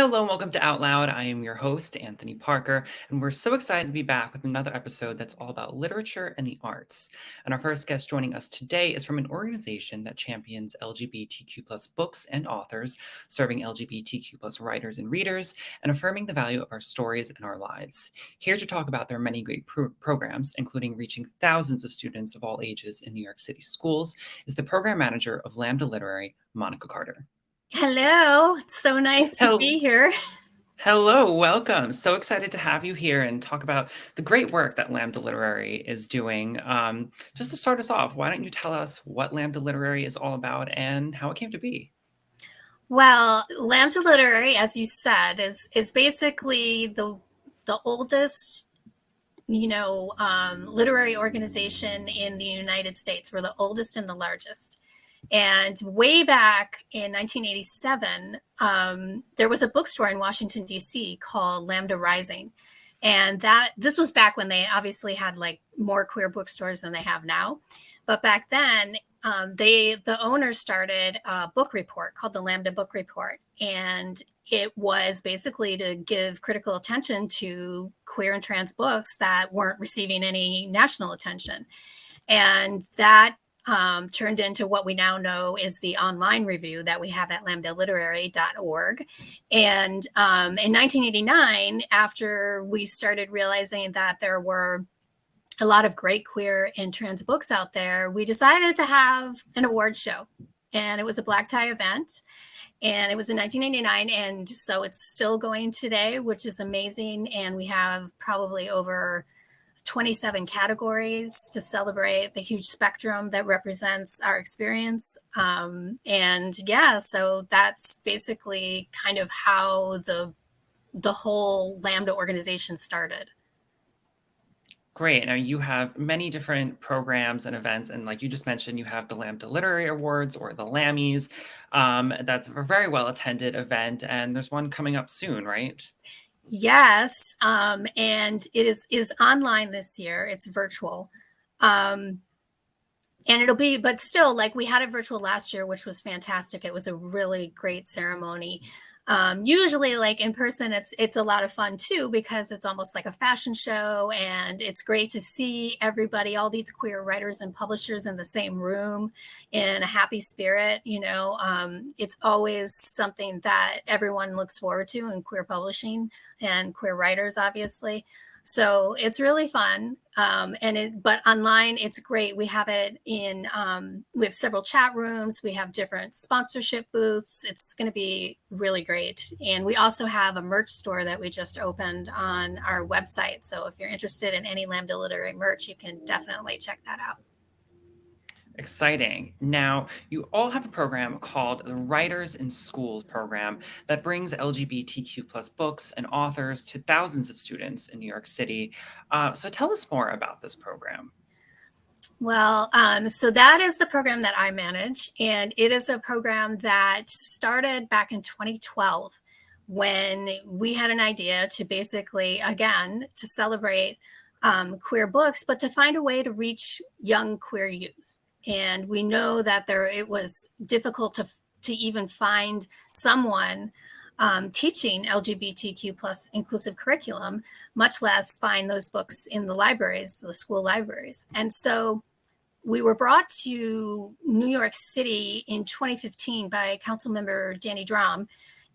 Hello and welcome to Out Loud. I am your host, Anthony Parker, and we're so excited to be back with another episode that's all about literature and the arts. And our first guest joining us today is from an organization that champions LGBTQ plus books and authors, serving LGBTQ plus writers and readers, and affirming the value of our stories and our lives. Here to talk about their many great programs, including reaching thousands of students of all ages in New York City schools, is the program manager of Lambda Literary, Monica Carter. Hello, it's so nice to be here. Hello, welcome. So excited to have you here and talk about the great work that Lambda Literary is doing. Just to start us off, why don't you tell us what Lambda Literary is all about and how it came to be? Well, Lambda Literary, as you said, is basically the oldest, literary organization in the United States. We're the oldest and the largest. And way back in 1987, there was a bookstore in Washington, D.C. called Lambda Rising. And this was back when they obviously had like more queer bookstores than they have now. But back then, the owners started a book report called the Lambda Book Report. And it was basically to give critical attention to queer and trans books that weren't receiving any national attention. And that turned into what we now know is the online review that we have at lambdaliterary.org. And in 1989, after we started realizing that there were a lot of great queer and trans books out there, we decided to have an award show. And it was a black tie event. And it was in 1989. And so it's still going today, which is amazing. And we have probably over 27 categories to celebrate the huge spectrum that represents our experience. So that's basically kind of how the whole Lambda organization started. Great. Now you have many different programs and events, and like you just mentioned, you have the Lambda Literary Awards or the Lammies. That's a very well attended event, and there's one coming up soon, right? Yes, and it is online this year. It's virtual. And it'll be, but still, like we had it virtual last year, which was fantastic. It was a really great ceremony. Usually like in person, it's a lot of fun too, because it's almost like a fashion show and it's great to see everybody, all these queer writers and publishers in the same room in a happy spirit. It's always something that everyone looks forward to in queer publishing and queer writers, obviously. So it's really fun. But online, it's great. We have it we have several chat rooms. We have different sponsorship booths. It's going to be really great. And we also have a merch store that we just opened on our website. So if you're interested in any Lambda Literary merch, you can definitely check that out. Exciting. Now, you all have a program called the Writers in Schools program that brings LGBTQ plus books and authors to thousands of students in New York City. So tell us more about this program. Well, so that is the program that I manage, and it is a program that started back in 2012 when we had an idea to basically, again, to celebrate queer books, but to find a way to reach young queer youth. And we know that it was difficult to even find someone teaching LGBTQ plus inclusive curriculum, much less find those books in the libraries, the school libraries. And so we were brought to New York City in 2015 by Councilmember Danny Drum.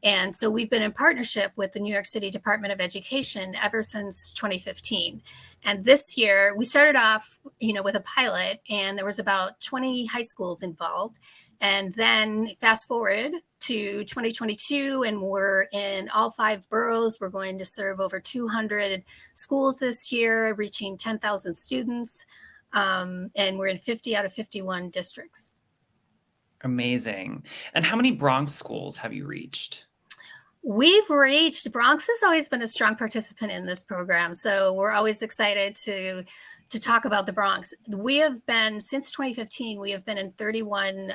And so we've been in partnership with the New York City Department of Education ever since 2015. And this year we started off, with a pilot, and there was about 20 high schools involved. And then fast forward to 2022, and we're in all 5 boroughs. We're going to serve over 200 schools this year, reaching 10,000 students. And we're in 50 out of 51 districts. Amazing. And how many Bronx schools have you reached? Bronx has always been a strong participant in this program. So we're always excited to talk about the Bronx. We have been, since 2015, we have been in 31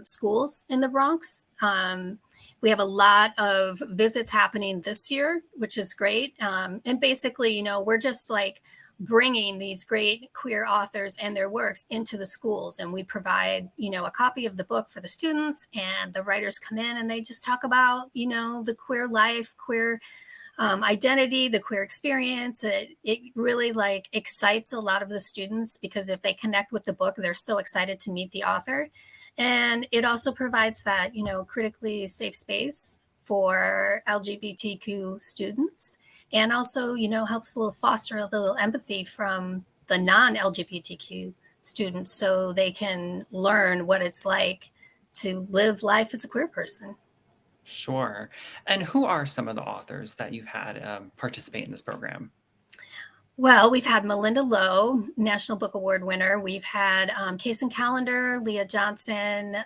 schools in the Bronx. We have a lot of visits happening this year, which is great. And basically, we're just like bringing these great queer authors and their works into the schools. And we provide, a copy of the book for the students, and the writers come in and they just talk about, the queer life, queer identity, the queer experience. It really like excites a lot of the students, because if they connect with the book, they're so excited to meet the author. And it also provides that, critically safe space for LGBTQ students, and also, helps foster a little empathy from the non-LGBTQ students, so they can learn what it's like to live life as a queer person. Sure. And who are some of the authors that you've had participate in this program? Well, we've had Melinda Lowe, National Book Award winner. We've had Kaysen Callender, Leah Johnson,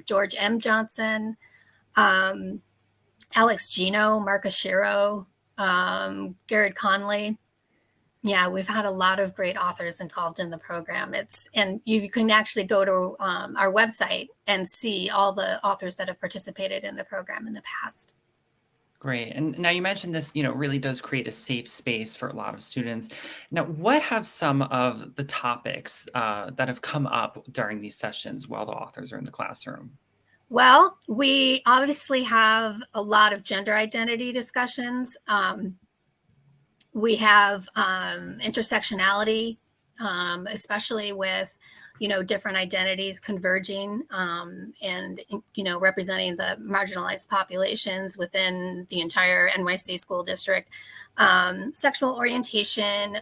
George M. Johnson, Alex Gino, Mark Ashiro, Garrett Conley. Yeah, we've had a lot of great authors involved in the program. And you can actually go to our website and see all the authors that have participated in the program in the past. Great. And now you mentioned this, really does create a safe space for a lot of students. Now, what have some of the topics that have come up during these sessions while the authors are in the classroom? Well, we obviously have a lot of gender identity discussions. We have intersectionality, especially with, different identities converging, and, representing the marginalized populations within the entire NYC school district. Sexual orientation,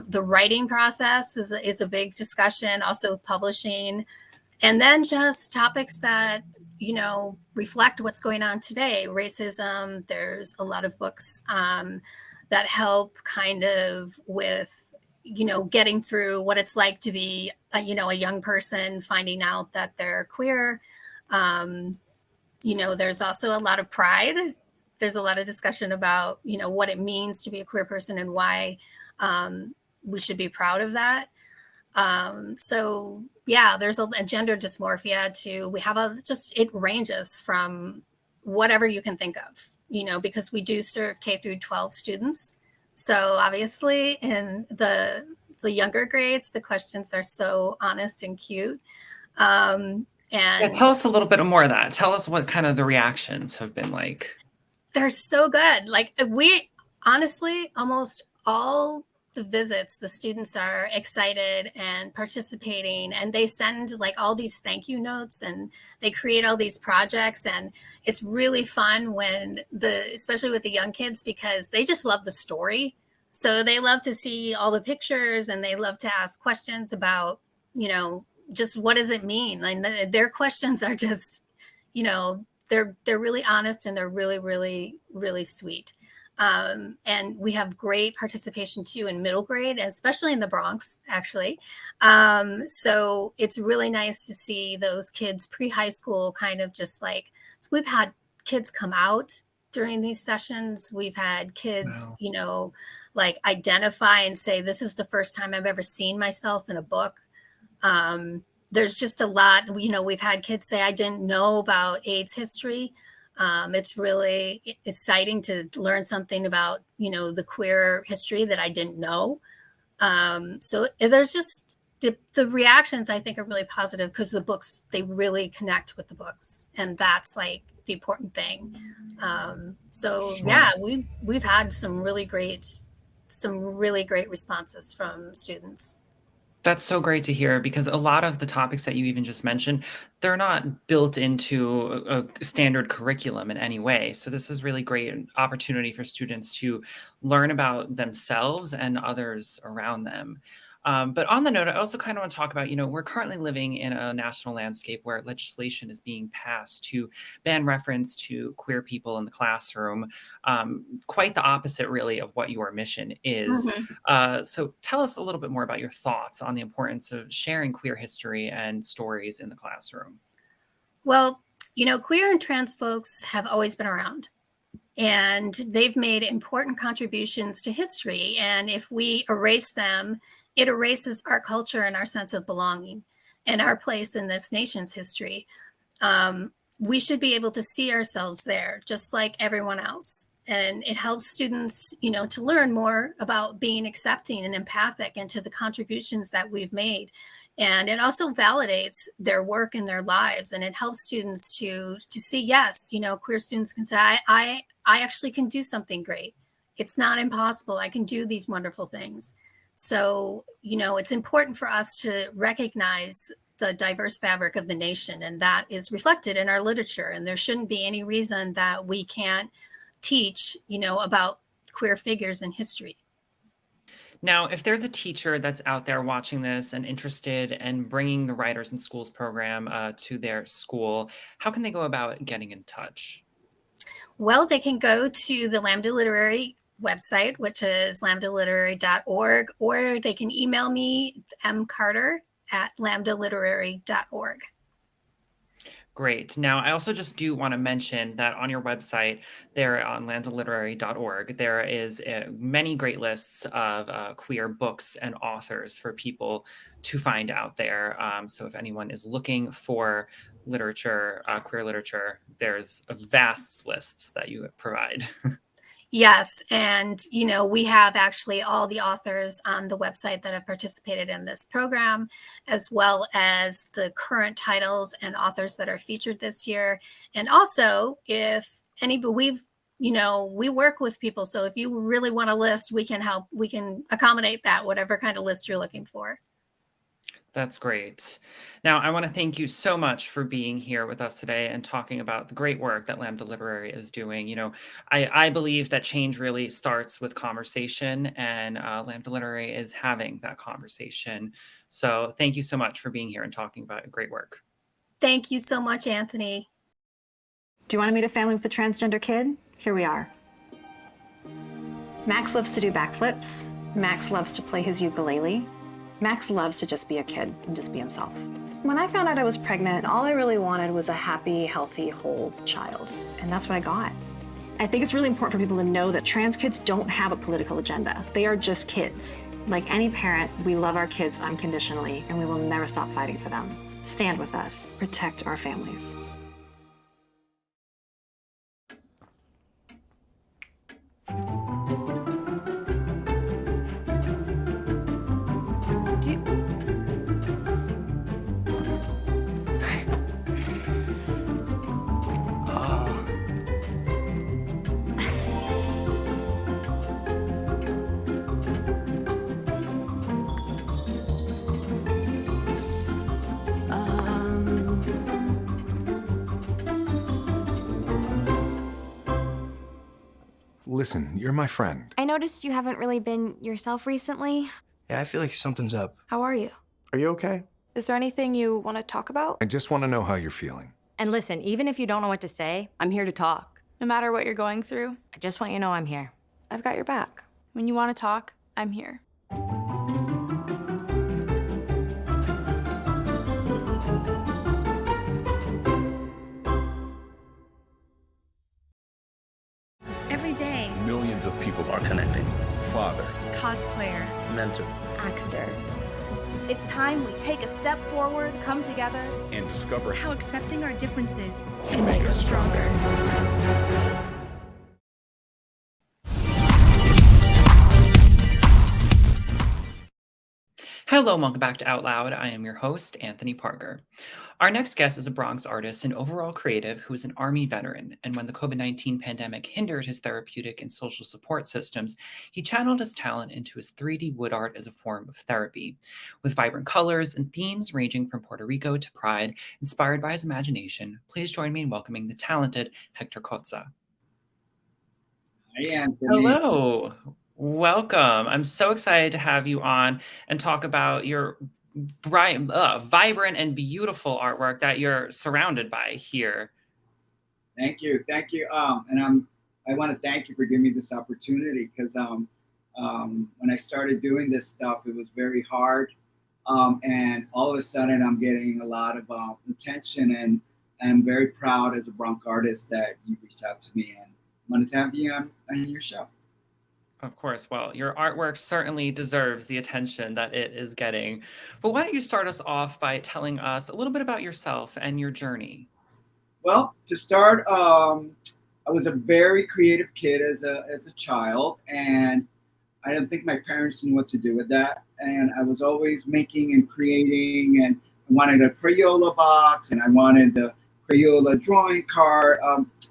the writing process is a big discussion, also publishing, and then just topics that, reflect what's going on today. Racism, there's a lot of books that help kind of with, getting through what it's like to be, a young person finding out that they're queer. There's also a lot of pride. There's a lot of discussion about, what it means to be a queer person and why we should be proud of that. So yeah, there's a gender dysmorphia too. We have it ranges from whatever you can think of, because we do serve K through 12 students. So obviously in the younger grades, the questions are so honest and cute. And Yeah, tell us a little bit more of that. Tell us what kind of the reactions have been like. they're so good. Like, we honestly, almost all the visits, the students are excited and participating, and they send like all these thank you notes, and they create all these projects. And it's really fun when especially with the young kids, because they just love the story. So they love to see all the pictures, and they love to ask questions about, just what does it mean? And their questions are just, they're really honest, and they're really, really, really sweet. And we have great participation too in middle grade, especially in the Bronx, actually. So it's really nice to see those kids pre-high school kind of just like, so we've had kids come out during these sessions. We've had kids, Wow. like identify and say, this is the first time I've ever seen myself in a book. There's just a lot, we've had kids say, I didn't know about AIDS history. It's really exciting to learn something about, the queer history that I didn't know. So there's just the reactions, I think, are really positive, because the books, they really connect with the books. And that's like the important thing. So Sure. yeah, we've had some really great responses from students. That's so great to hear, because a lot of the topics that you even just mentioned, they're not built into a standard curriculum in any way. So this is really great opportunity for students to learn about themselves and others around them. But on the note, I also kind of want to talk about, we're currently living in a national landscape where legislation is being passed to ban reference to queer people in the classroom. Quite the opposite, really, of what your mission is. Mhm. So tell us a little bit more about your thoughts on the importance of sharing queer history and stories in the classroom. Well, queer and trans folks have always been around, and they've made important contributions to history. And if we erase them, it erases our culture and our sense of belonging and our place in this nation's history. We should be able to see ourselves there, just like everyone else. And it helps students, to learn more about being accepting and empathic into the contributions that we've made. And it also validates their work in their lives, and it helps students to see, yes, queer students can say, I actually can do something great. It's not impossible. I can do these wonderful things. So, it's important for us to recognize the diverse fabric of the nation, and that is reflected in our literature. And there shouldn't be any reason that we can't teach, about queer figures in history. Now, if there's a teacher that's out there watching this and interested in bringing the Writers in Schools program to their school, how can they go about getting in touch? Well, they can go to the Lambda Literary website, which is lambdaliterary.org, or they can email me. It's mcarter@lambdaliterary.org. Great. Now, I also just do want to mention that on your website, there on lambdaliterary.org, there is many great lists of queer books and authors for people to find out there. So if anyone is looking for literature, queer literature, there's a vast lists that you provide. Yes. And, we have actually all the authors on the website that have participated in this program, as well as the current titles and authors that are featured this year. And also, if anybody, we work with people. So if you really want a list, we can help, we can accommodate that, whatever kind of list you're looking for. That's great. Now, I want to thank you so much for being here with us today and talking about the great work that Lambda Literary is doing. I believe that change really starts with conversation, and Lambda Literary is having that conversation. So thank you so much for being here and talking about your great work. Thank you so much, Anthony. Do you want to meet a family with a transgender kid? Here we are. Max loves to do backflips. Max loves to play his ukulele. Max loves to just be a kid and just be himself. When I found out I was pregnant, all I really wanted was a happy, healthy, whole child. And that's what I got. I think it's really important for people to know that trans kids don't have a political agenda. They are just kids. Like any parent, we love our kids unconditionally, and we will never stop fighting for them. Stand with us. Protect our families. Listen, you're my friend. I noticed you haven't really been yourself recently. Yeah, I feel like something's up. How are you? Are you okay? Is there anything you want to talk about? I just want to know how you're feeling. And listen, even if you don't know what to say, I'm here to talk. No matter what you're going through, I just want you to know I'm here. I've got your back. when you want to talk, I'm here. Every day, millions of people are connecting. Father, cosplayer, Mentor. Actor. It's time we take a step forward, come together, and discover how accepting our differences can make us stronger. Hello, and welcome back to Out Loud. I am your host, Anthony Parker. Our next guest is a Bronx artist and overall creative who is an Army veteran. And when the COVID-19 pandemic hindered his therapeutic and social support systems, he channeled his talent into his 3D wood art as a form of therapy. With vibrant colors and themes ranging from Puerto Rico to Pride, inspired by his imagination, please join me in welcoming the talented Héctor Cotza. Hi, Anthony. Hello. Welcome. I'm so excited to have you on and talk about your vibrant and beautiful artwork that you're surrounded by here. Thank you. And I want to thank you for giving me this opportunity because when I started doing this stuff, it was very hard. And all of a sudden, I'm getting a lot of attention, and I'm very proud as a Bronx artist that you reached out to me and wanted to have you on your show. Of course. Well, your artwork certainly deserves the attention that it is getting. But why don't you start us off by telling us a little bit about yourself and your journey? Well, to start, I was a very creative kid as a child, and I don't think my parents knew what to do with that. And I was always making and creating, and I wanted a Crayola box, and I wanted the Crayola drawing card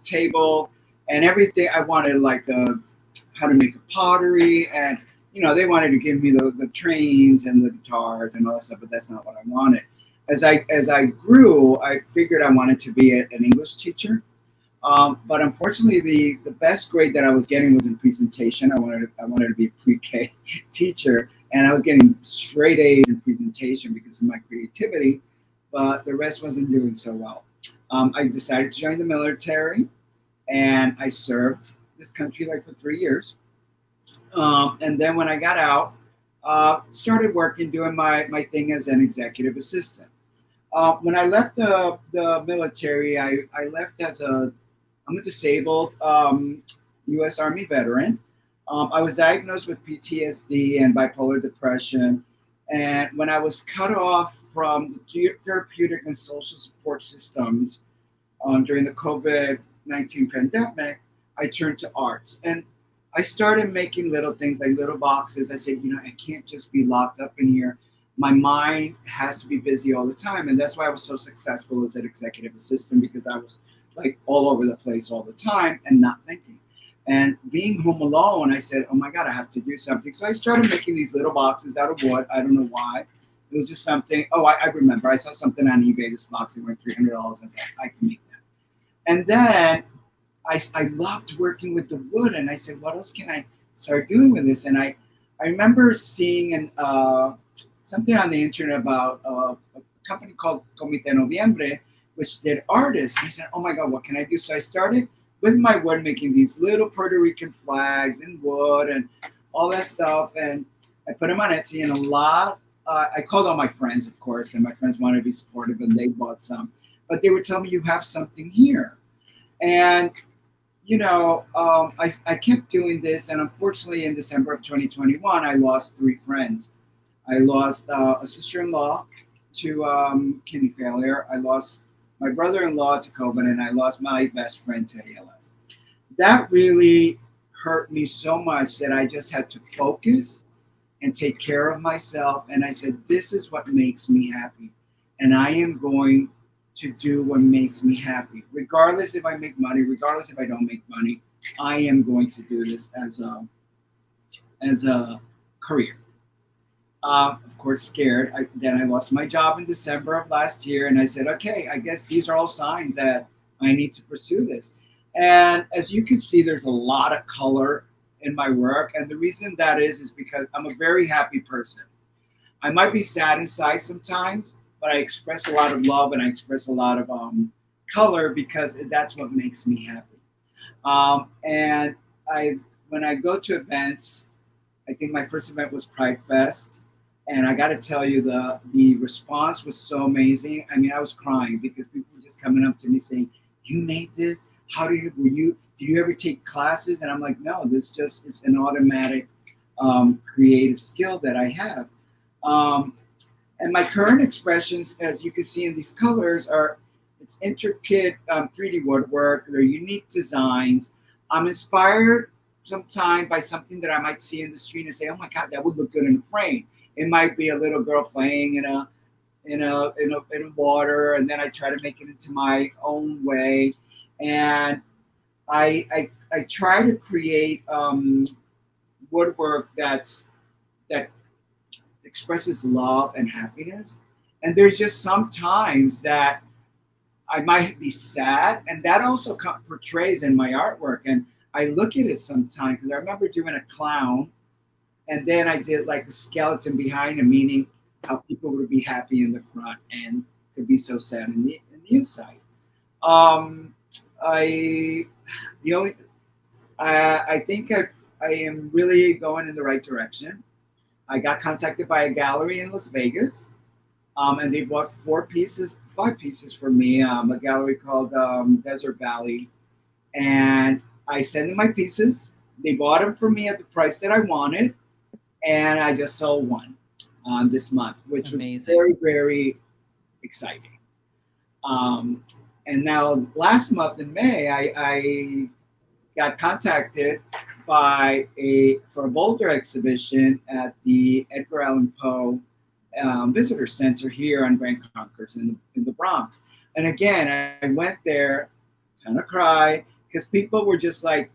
table, and everything. I wanted like how to make a pottery, and they wanted to give me the trains and the guitars and all that stuff, but that's not what I wanted. As I grew, I figured I wanted to be an English teacher. But unfortunately, the best grade that I was getting was in presentation. I wanted to be a pre-K teacher, and I was getting straight A's in presentation because of my creativity, but the rest wasn't doing so well. I decided to join the military, and I served this country like for 3 years. And then when I got out, started working, doing my thing as an executive assistant. When I left the military, I left I'm a disabled U.S. Army veteran. I was diagnosed with PTSD and bipolar depression. And when I was cut off from the therapeutic and social support systems during the COVID-19 pandemic, I turned to arts. And I started making little things like little boxes. I said, I can't just be locked up in here. My mind has to be busy all the time. And that's why I was so successful as an executive assistant, because I was like all over the place all the time and not thinking. And being home alone, I said, oh my God, I have to do something. So I started making these little boxes out of wood. I don't know why. It was just something. Oh, I remember. I saw something on eBay, this box, it went $300. I was like, I can make that. And then I loved working with the wood. And I said, what else can I start doing with this? And I remember seeing something on the internet about a company called Comité Noviembre, which did artists. I said, oh my God, what can I do? So I started with my wood making these little Puerto Rican flags in wood and all that stuff. And I put them on Etsy, and I called all my friends, of course, and my friends wanted to be supportive, and they bought some. But they would tell me, you have something here. And, I kept doing this. And unfortunately, in December of 2021, I lost 3 friends. I lost a sister-in-law to kidney failure. I lost my brother-in-law to COVID, and I lost my best friend to ALS. That really hurt me so much that I just had to focus and take care of myself. And I said, this is what makes me happy. And I am going to do what makes me happy. Regardless if I make money, regardless if I don't make money, I am going to do this as a career. Of course, scared. Then I lost my job in December of last year, and I said, okay, I guess these are all signs that I need to pursue this. And as you can see, there's a lot of color in my work, and the reason that is because I'm a very happy person. I might be sad inside sometimes, but I express a lot of love, and I express a lot of color because that's what makes me happy. And when I go to events, I think my first event was Pride Fest. And I got to tell you, the response was so amazing. I mean, I was crying because people were just coming up to me saying, you made this? How did you ever take classes? And I'm like, no, it's an automatic creative skill that I have. And my current expressions, as you can see in these colors, it's intricate 3D woodwork. They're unique designs. I'm inspired sometimes by something that I might see in the street and say, oh my God, that would look good in a frame. It might be a little girl playing in water, and then I try to make it into my own way. And I try to create woodwork that expresses love and happiness. And there's just some times that I might be sad, and that also portrays in my artwork. And I look at it sometimes because I remember doing a clown, and then I did like the skeleton behind him, meaning how people would be happy in the front and could be so sad in the inside. I think I am really going in the right direction. I got contacted by a gallery in Las Vegas, and they bought 5 pieces for me. A gallery called Desert Valley, and I sent them my pieces. They bought them for me at the price that I wanted, and I just sold one this month, which was very, very exciting. And now last month in May, got contacted by for a Boulder exhibition at the Edgar Allan Poe Visitor Center here on Grand Concourse in the Bronx. And again, I went there, kind of cried, because people were just like,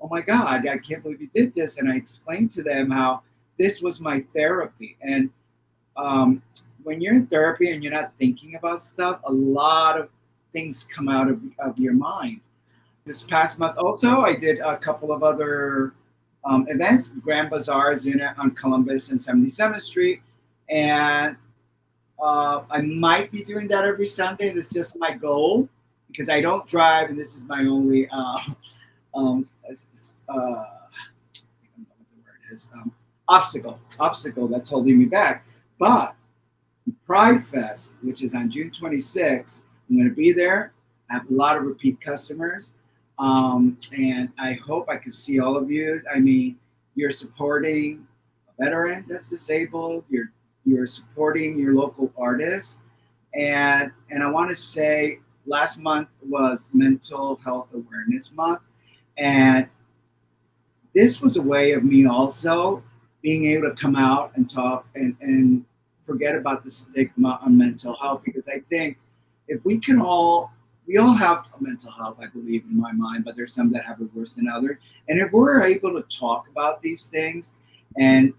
oh my God, I can't believe you did this. And I explained to them how this was my therapy. And when you're in therapy and you're not thinking about stuff, a lot of things come out of your mind. This past month also, I did a couple of other events. Grand Bazaar is on Columbus and 77th Street. And I might be doing that every Sunday. That's just my goal because I don't drive, and this is my only I don't know what the word is, obstacle that's holding me back. But Pride Fest, which is on June 26th, I'm going to be there. I have a lot of repeat customers, and I hope I can see all of you. I mean, you're supporting a veteran that's disabled. You're supporting your local artists, and I want to say last month was Mental Health Awareness Month, and this was a way of me also being able to come out and talk and forget about the stigma on mental health, because I think if we all have mental health, I believe, in my mind, but there's some that have it worse than others. And if we're able to talk about these things and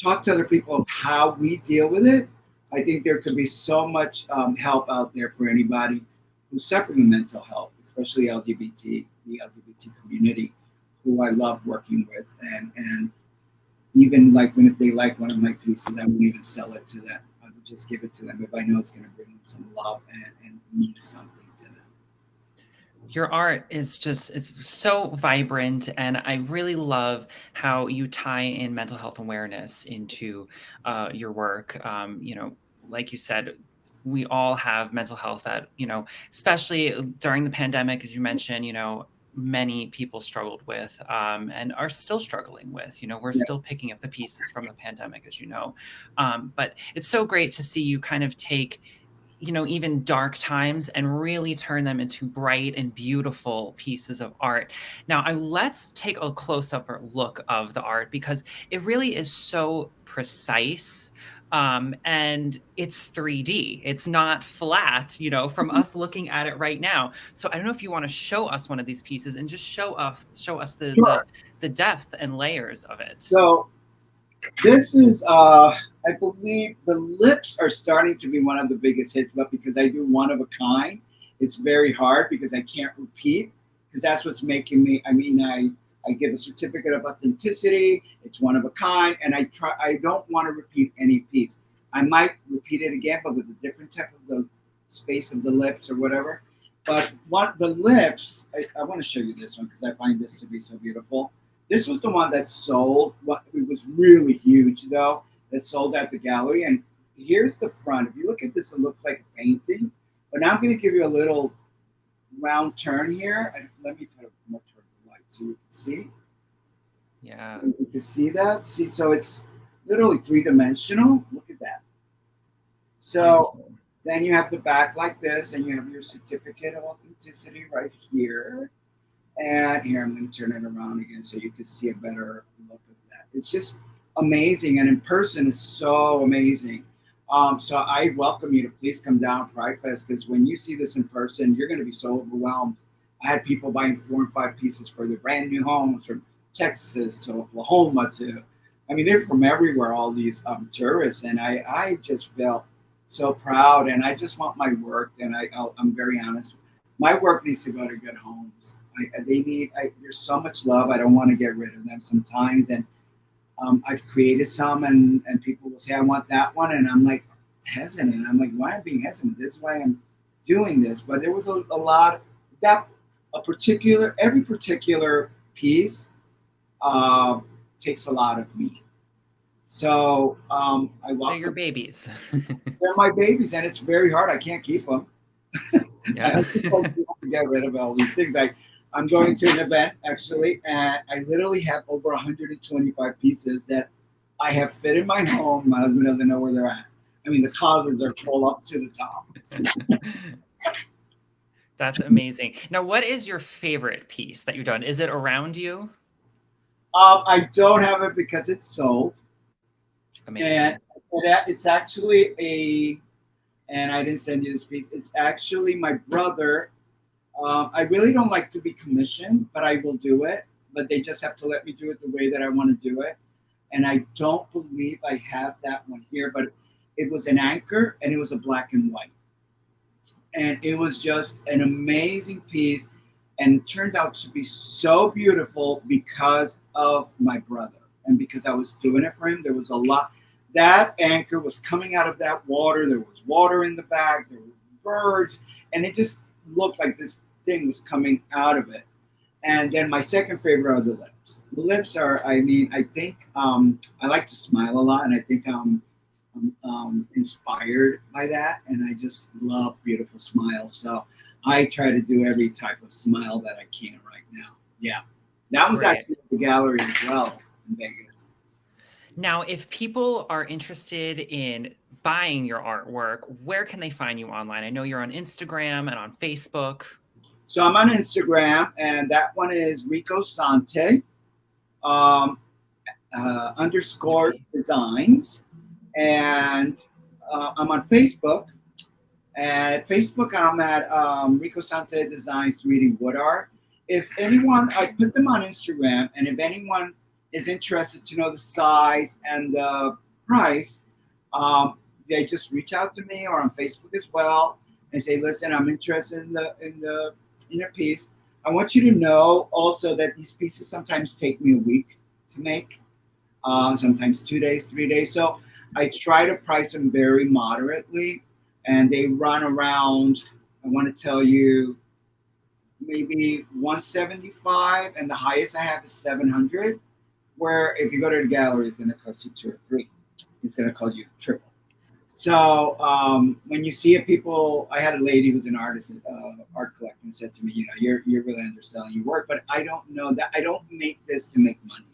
talk to other people of how we deal with it, I think there could be so much help out there for anybody who's suffering with mental health, especially the LGBT community, who I love working with. And even like if they like one of my pieces, I wouldn't even sell it to them. I would just give it to them if I know it's going to bring them some love and mean something to them. Your art is it's so vibrant, and I really love how you tie in mental health awareness into your work. Like you said, we all have mental health that, especially during the pandemic, as you mentioned, many people struggled with and are still struggling with. We're still picking up the pieces from the pandemic, as you know. But it's so great to see you kind of take even dark times and really turn them into bright and beautiful pieces of art. Now, let's take a close-up look of the art, because it really is so precise. And it's 3D. It's not flat, from us looking at it right now. So I don't know if you want to show us one of these pieces and just show us the depth and layers of it. So this is, I believe the lips are starting to be one of the biggest hits, but because I do one of a kind, it's very hard because I can't repeat, because that's what's making me, I give a certificate of authenticity. It's one of a kind, and I don't want to repeat any piece. I might repeat it again, but with a different type of the space of the lips or whatever. But the lips, I want to show you this one because I find this to be so beautiful. This was the one that sold. It was really huge, though, that sold at the gallery. And here's the front. If you look at this, it looks like a painting. But now I'm going to give you a little round turn here. And let me put it more toward the light so you can see. Yeah. You can see that. See, so it's literally three-dimensional. Look at that. So then you have the back like this, and you have your certificate of authenticity right here. And here, I'm going to turn it around again so you can see a better look of that. It's just amazing. And in person, it's so amazing. So I welcome you to please come down to Pride Fest, because when you see this in person, you're going to be so overwhelmed. I had people buying 4 and 5 pieces for their brand new homes, from Texas to Oklahoma they're from everywhere, all these tourists. And I just felt so proud. And I just want my work, and I'm very honest. My work needs to go to good homes. There's so much love. I don't want to get rid of them sometimes. And I've created some, and people will say, I want that one. And I'm like hesitant. I'm like, why am I being hesitant? This is why I'm doing this. But there was a lot that every particular piece takes a lot of me. So I welcome. They're your babies. They're my babies, and it's very hard. I can't keep them. Yeah. I get rid of all these things. I'm going to an event, actually, and I literally have over 125 pieces that I have fit in my home. My husband doesn't know where they're at. The closets are full up to the top. That's amazing. Now, what is your favorite piece that you've done? Is it around you? I don't have it because it's sold. Amazing. And it's actually and I didn't send you this piece. It's actually my brother. I really don't like to be commissioned, but I will do it. But they just have to let me do it the way that I want to do it. And I don't believe I have that one here, but it was an anchor and it was a black and white. And it was just an amazing piece. And it turned out to be so beautiful because of my brother and because I was doing it for him. There was a lot. That anchor was coming out of that water. There was water in the back. There were birds. And it just looked like this thing was coming out of it. And then my second favorite are the lips. The lips are, I think I like to smile a lot. And I think I'm inspired by that. And I just love beautiful smiles. So I try to do every type of smile that I can right now. Yeah. That was actually at the gallery as well in Vegas. Now, if people are interested in buying your artwork, where can they find you online? I know you're on Instagram and on Facebook. So I'm on Instagram, and that one is Rico Sante _ designs. And I'm on Facebook. And at Facebook, I'm at Rico Sante Designs 3D Wood Art. If anyone, I put them on Instagram, and if anyone is interested to know the size and the price, they just reach out to me or on Facebook as well and say, listen, I'm interested in your piece. I want you to know also that these pieces sometimes take me a week to make, sometimes 2 days, 3 days. So I try to price them very moderately, and they run around, I want to tell you, maybe 175, and the highest I have is 700. Where if you go to the gallery, it's going to cost you 2 or 3. It's going to cost you triple. So when you see it, people, I had a lady who's an artist, art collector, and said to me, you know, you're really underselling your work, but I don't know that. I don't make this to make money.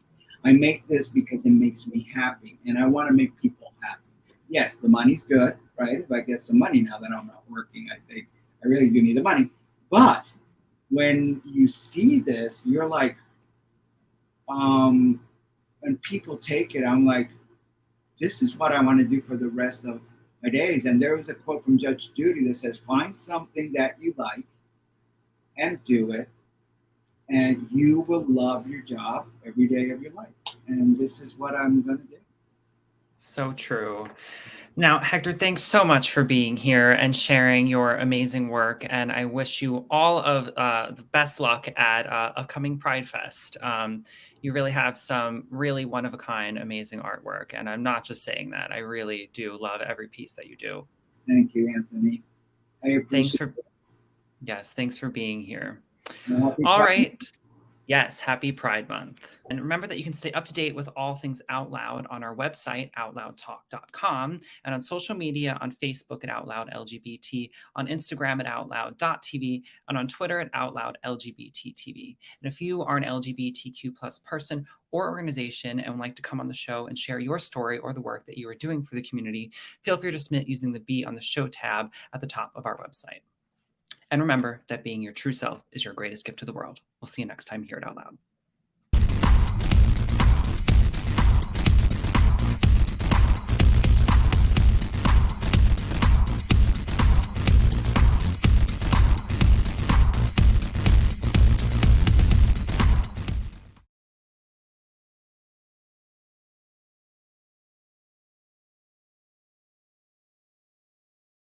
I make this because it makes me happy, and I want to make people happy. Yes, the money's good, right? If I get some money now that I'm not working, I think I really do need the money. But when you see this, you're like, when people take it, I'm like, this is what I want to do for the rest of my days. And there was a quote from Judge Judy that says, find something that you like and do it, and you will love your job every day of your life. And this is what I'm going to do. So true. Now, Hector, thanks so much for being here and sharing your amazing work. And I wish you all of the best luck at upcoming Pride Fest. You really have some really one-of-a-kind, amazing artwork. And I'm not just saying that. I really do love every piece that you do. Thank you, Anthony. I appreciate it. Yes, thanks for being here. All right. Yes, happy Pride Month. And remember that you can stay up to date with all things Out Loud on our website, outloudtalk.com, and on social media on Facebook at OutLoud LGBT, on Instagram at outloud.tv, and on Twitter at OutLoudLGBTTV. And if you are an LGBTQ plus person or organization and would like to come on the show and share your story or the work that you are doing for the community, feel free to submit using the Be on the Show tab at the top of our website. And remember that being your true self is your greatest gift to the world. We'll see you next time here at Out Loud.